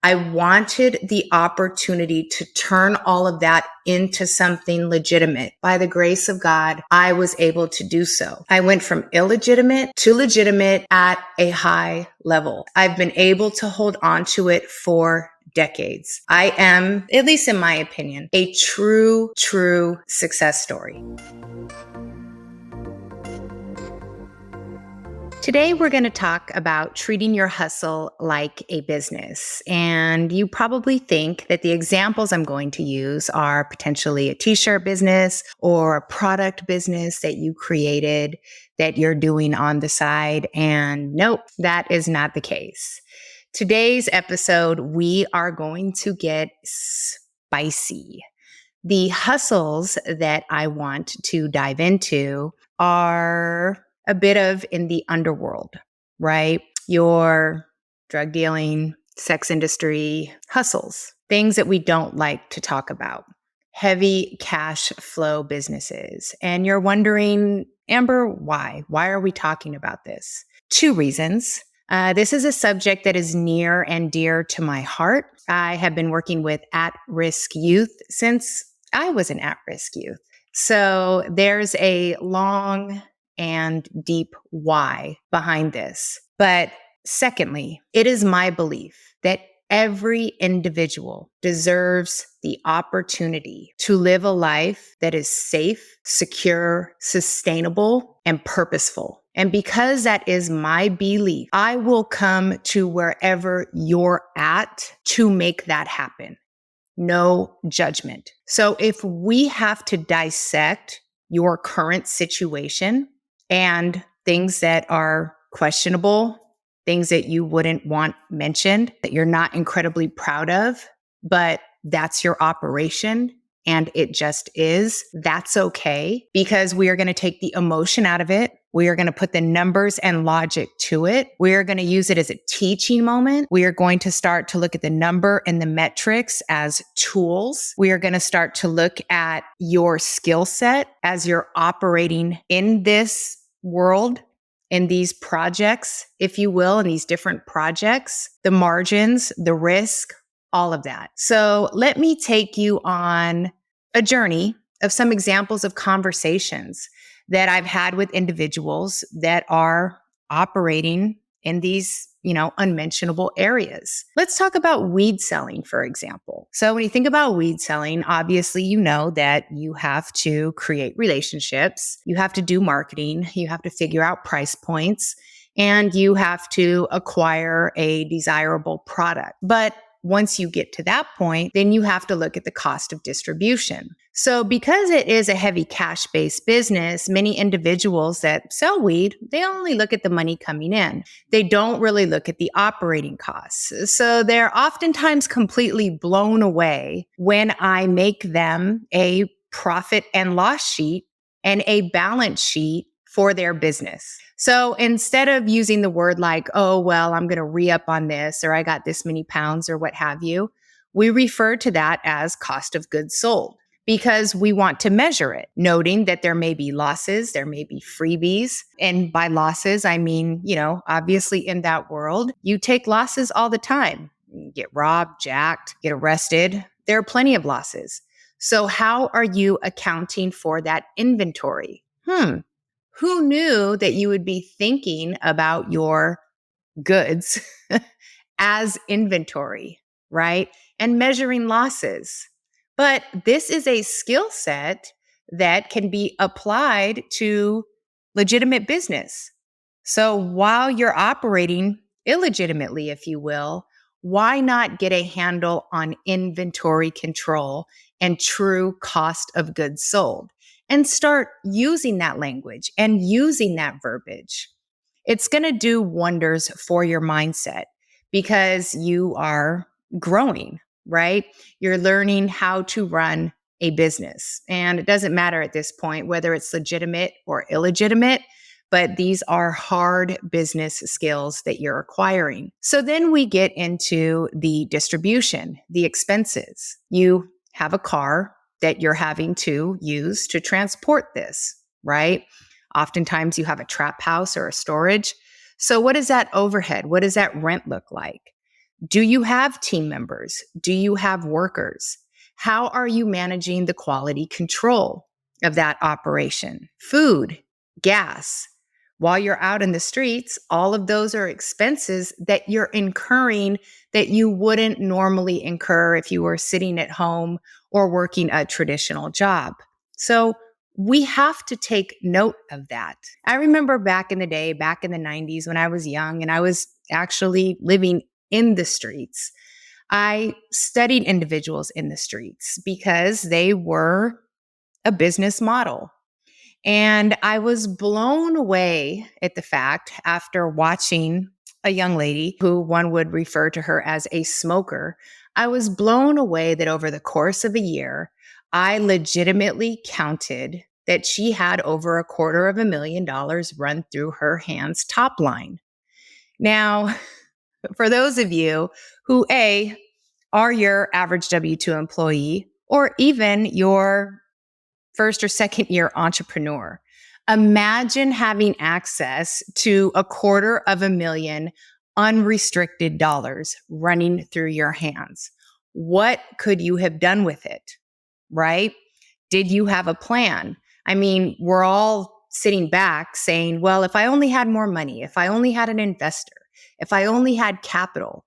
I wanted the opportunity to turn all of that into something legitimate. By the grace of God, I was able to do so. I went from illegitimate to legitimate at a high level. I've been able to hold on to it for decades. I am, at least in my opinion, a true success story. Today, we're going to talk about treating your hustle like a business. And you probably think that the examples I'm going to use are potentially a t-shirt business or a product business that you created that you're doing on the side. And nope, that is not the case. Today's episode, we are going to get spicy. The hustles that I want to dive into are a bit of in the underworld, right? Your drug dealing, sex industry hustles, things that we don't like to talk about, heavy cash flow businesses. And you're wondering, Amber, why? Why are we talking about this? Two reasons. This is a subject that is near and dear to my heart. I have been working with at-risk youth since I was an at-risk youth. So there's a long and deep why behind this. But secondly, it is my belief that every individual deserves the opportunity to live a life that is safe, secure, sustainable, and purposeful. And because that is my belief, I will come to wherever you're at to make that happen. No judgment. So if we have to dissect your current situation and things that are questionable, things that you wouldn't want mentioned, that you're not incredibly proud of, but that's your operation and it just is, that's okay, because we are going to take the emotion out of it. We are going to put the numbers and logic to it. We are going to use it as a teaching moment. We are going to start to look at the number and the metrics as tools. We are going to start to look at your skill set as you're operating in this world, in these projects, if you will, in these different projects, the margins, the risk, all of that. So let me take you on a journey of some examples of conversations that I've had with individuals that are operating in these, unmentionable areas. Let's talk about weed selling, for example. So when you think about weed selling, obviously, you know that you have to create relationships, you have to do marketing, you have to figure out price points, and you have to acquire a desirable product. But once you get to that point, then you have to look at the cost of distribution. So because it is a heavy cash-based business, many individuals that sell weed, they only look at the money coming in. They don't really look at the operating costs. So they're oftentimes completely blown away when I make them a profit and loss sheet and a balance sheet for their business. So instead of using the word like, oh, well, I'm going to re-up on this, or I got this many pounds, or what have you, we refer to that as cost of goods sold because we want to measure it, noting that there may be losses, there may be freebies. And by losses, I mean, obviously in that world, you take losses all the time. You get robbed, jacked, get arrested. There are plenty of losses. So how are you accounting for that inventory? Who knew that you would be thinking about your goods as inventory, right? And measuring losses. But this is a skill set that can be applied to legitimate business. So while you're operating illegitimately, if you will, why not get a handle on inventory control and true cost of goods sold? And start using that language and using that verbiage. It's going to do wonders for your mindset because you are growing, right? You're learning how to run a business. And it doesn't matter at this point whether it's legitimate or illegitimate, but these are hard business skills that you're acquiring. So then we get into the distribution, the expenses. You have a car that you're having to use to transport this, right? Oftentimes you have a trap house or a storage. So what is that overhead? What does that rent look like? Do you have team members? Do you have workers? How are you managing the quality control of that operation? Food, gas. While you're out in the streets, all of those are expenses that you're incurring that you wouldn't normally incur if you were sitting at home or working a traditional job. So we have to take note of that. I remember back in the day, back in the 90s when I was young and I was actually living in the streets. I studied individuals in the streets because they were a business model. And I was blown away at the fact after watching a young lady who one would refer to her as a smoker. I was blown away that over the course of a year, I legitimately counted that she had over $250,000 run through her hands top line. Now, for those of you who are your average W-2 employee or even your first or second year entrepreneur, imagine having access to $250,000 unrestricted dollars running through your hands. What could you have done with it? Right? Did you have a plan? I mean, we're all sitting back saying, well, if I only had more money, if I only had an investor, if I only had capital.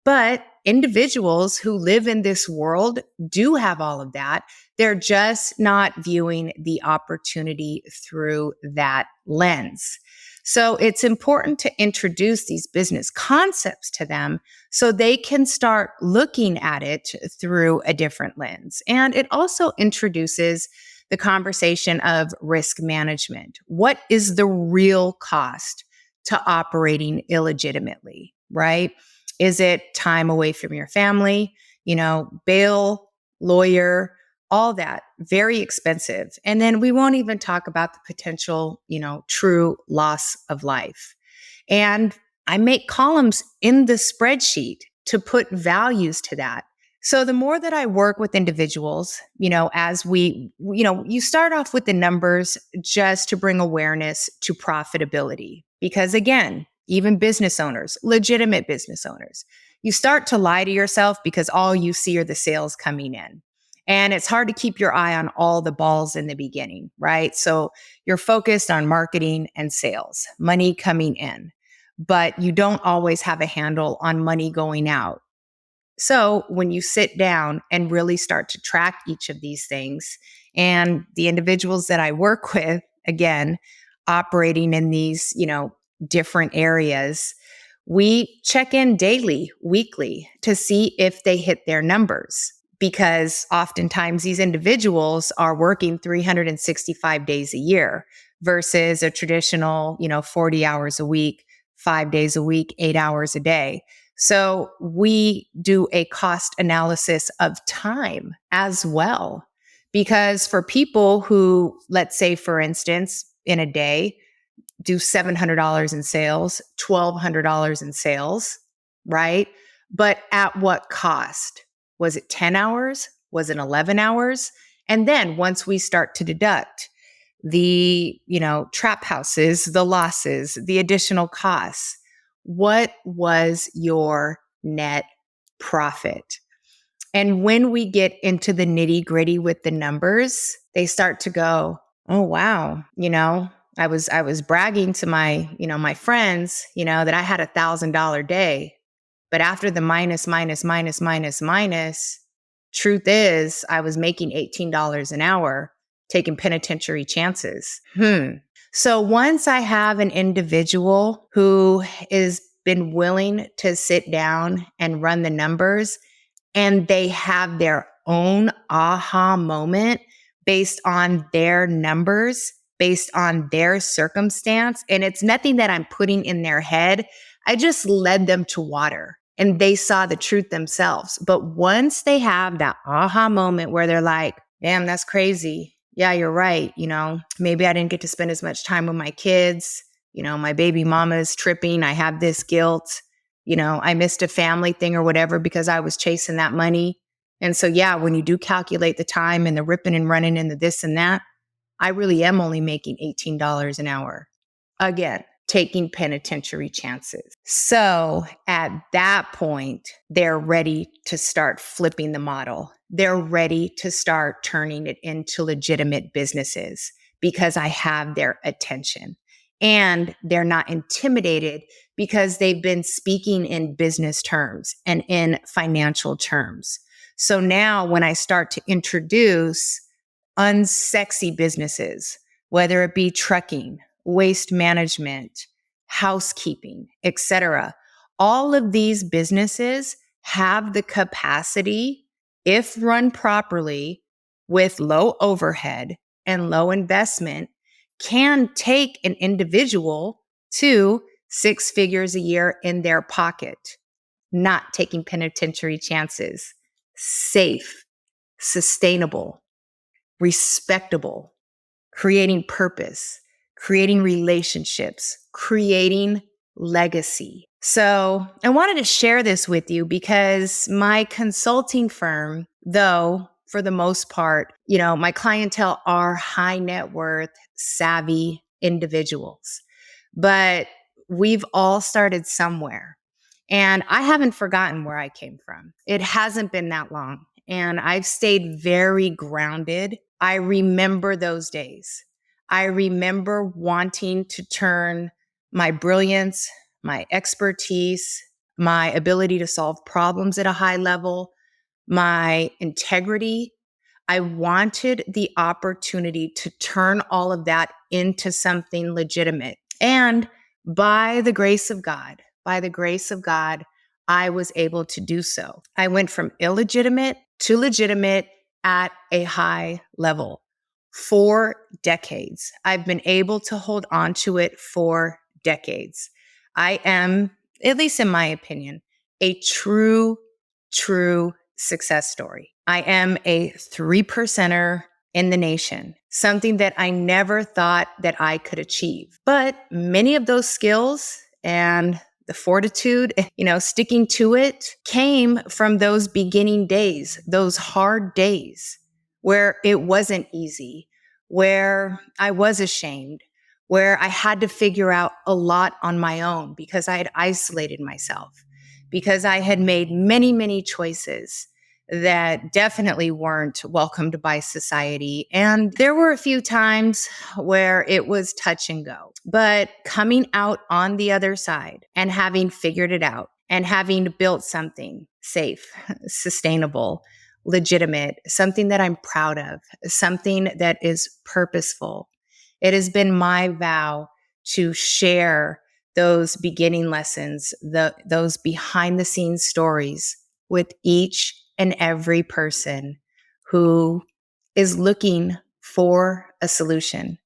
But individuals who live in this world do have all of that. They're just not viewing the opportunity through that lens. So it's important to introduce these business concepts to them so they can start looking at it through a different lens. And it also introduces the conversation of risk management. What is the real cost to operating illegitimately, right? Is it time away from your family? Bail, lawyer, all that, very expensive. And then we won't even talk about the potential, true loss of life. And I make columns in the spreadsheet to put values to that. So the more that I work with individuals, as you start off with the numbers just to bring awareness to profitability. Because again, even business owners, legitimate business owners, you start to lie to yourself because all you see are the sales coming in. And it's hard to keep your eye on all the balls in the beginning, right? So you're focused on marketing and sales, money coming in, but you don't always have a handle on money going out. So when you sit down and really start to track each of these things, and the individuals that I work with, again, operating in these, different areas, we check in daily, weekly to see if they hit their numbers. Because oftentimes these individuals are working 365 days a year versus a traditional, 40 hours a week, 5 days a week, 8 hours a day. So we do a cost analysis of time as well. Because for people who, let's say, for instance, in a day, do $700 in sales, $1,200 in sales, right? But at what cost? Was it 10 hours? Was it 11 hours? And then once we start to deduct the, trap houses, the losses, the additional costs, what was your net profit? And when we get into the nitty gritty with the numbers, they start to go, oh, wow, I was bragging to my, my friends, that I had $1,000 day. But after the minus, truth is I was making $18 an hour taking penitentiary chances. So once I have an individual who has been willing to sit down and run the numbers and they have their own aha moment based on their numbers, based on their circumstance, and it's nothing that I'm putting in their head, I just led them to water and they saw the truth themselves. But once they have that aha moment where they're like, damn, that's crazy. Yeah, you're right. Maybe I didn't get to spend as much time with my kids. My baby mama's tripping. I have this guilt. I missed a family thing or whatever because I was chasing that money. And so, yeah, when you do calculate the time and the ripping and running and the this and that, I really am only making $18 an hour. Again, taking penitentiary chances. So at that point, they're ready to start flipping the model. They're ready to start turning it into legitimate businesses because I have their attention. And they're not intimidated because they've been speaking in business terms and in financial terms. So now when I start to introduce unsexy businesses, whether it be trucking, waste management, housekeeping, etc., all of these businesses have the capacity, if run properly with low overhead and low investment, can take an individual to 6 figures a year in their pocket, not taking penitentiary chances, safe, sustainable, respectable, creating purpose, creating relationships, creating legacy. So I wanted to share this with you because my consulting firm, though, for the most part, my clientele are high net worth, savvy individuals, but we've all started somewhere. And I haven't forgotten where I came from. It hasn't been that long. And I've stayed very grounded. I remember those days. I remember wanting to turn my brilliance, my expertise, my ability to solve problems at a high level, my integrity. I wanted the opportunity to turn all of that into something legitimate. And by the grace of God, I was able to do so. I went from illegitimate to legitimate at a high level for decades. I've been able to hold on to it for decades. I am, at least in my opinion, a true success story. I am a 3%er in the nation, something that I never thought that I could achieve. But many of those skills and the fortitude, sticking to it came from those beginning days, those hard days where it wasn't easy, where I was ashamed, where I had to figure out a lot on my own because I had isolated myself, because I had made many, many choices that definitely weren't welcomed by society. And there were a few times where it was touch and go. But coming out on the other side and having figured it out and having built something safe, sustainable, legitimate, something that I'm proud of, something that is purposeful, it has been my vow to share those beginning lessons, those behind the scenes stories with each and every person who is looking for a solution.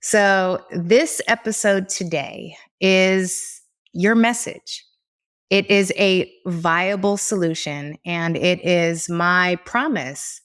So this episode today is your message. It is a viable solution, and it is my promise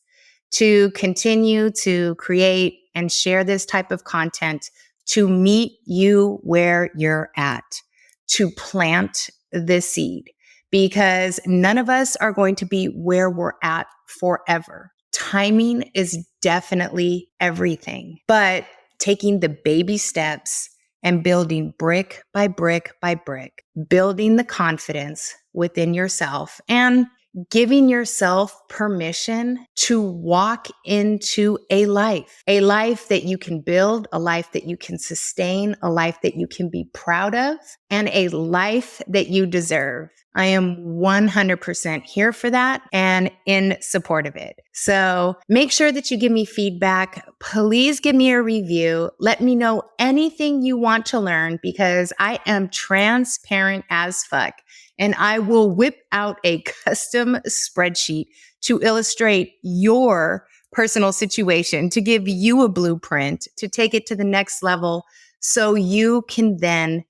to continue to create and share this type of content to meet you where you're at, to plant the seed, because none of us are going to be where we're at forever. Timing is definitely everything, but taking the baby steps and building brick by brick by brick, building the confidence within yourself and giving yourself permission to walk into a life that you can build, a life that you can sustain, a life that you can be proud of, and a life that you deserve. I am 100% here for that and in support of it. So make sure that you give me feedback. Please give me a review. Let me know anything you want to learn because I am transparent as fuck. And I will whip out a custom spreadsheet to illustrate your personal situation, to give you a blueprint, to take it to the next level so you can then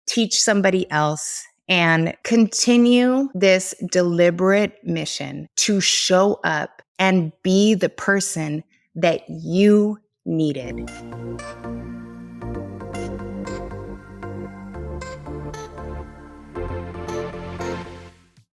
teach somebody else and continue this deliberate mission to show up and be the person that you needed.